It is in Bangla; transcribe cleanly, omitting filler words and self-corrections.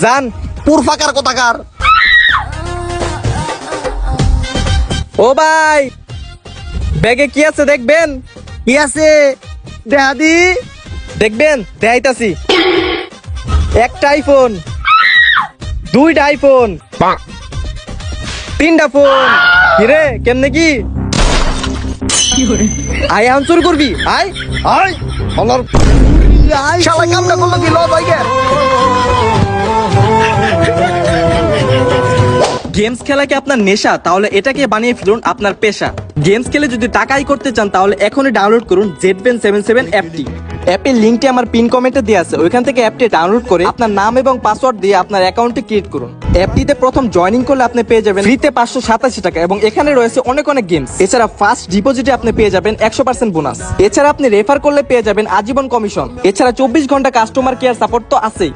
জান পুরফাকার কোথাকার। ও ভাই ব্যাগে কি আছে দেখবেন? কি আছে দেহাদি? দেখবেন দেখাইতাছি। একটা আইফোন, দুইটা আইফোন, তিনটা ফোন। কিরে কেমনে কি আই আনসার করবি? আয় আয় আমার শালা কামটা করলো কি? ল ভাই গেমস খেলা কি আপনার নেশা? তাহলে এটাকে বানিয়ে ফেলুন আপনার পেশা। গেমস খেলে যদি টাকাই করতে চান তাহলে এখনই ডাউনলোড করুন ZBen77 অ্যাপটি। অ্যাপের লিংকটি আমার পিন কমেন্টে দেওয়া আছে, ওইখান থেকে অ্যাপটি ডাউনলোড করে আপনার নাম এবং পাসওয়ার্ড দিয়ে আপনার অ্যাকাউন্টটি ক্রিয়েট করুন। অ্যাপটিতে প্রথম জয়েনিং করলে আপনি পেয়ে যাবেন ফ্রিতে 587 টাকা এবং এখানে রয়েছে অনেক গেমস। এছাড়া ফার্স্ট ডিপোজিটে আপনি পেয়ে যাবেন 100% বোনাস। এছাড়া আপনি রেফার করলে পেয়ে যাবেন আজীবন কমিশন। এছাড়া 24 ঘন্টা কাস্টমার কেয়ার সাপোর্ট তো আছেই।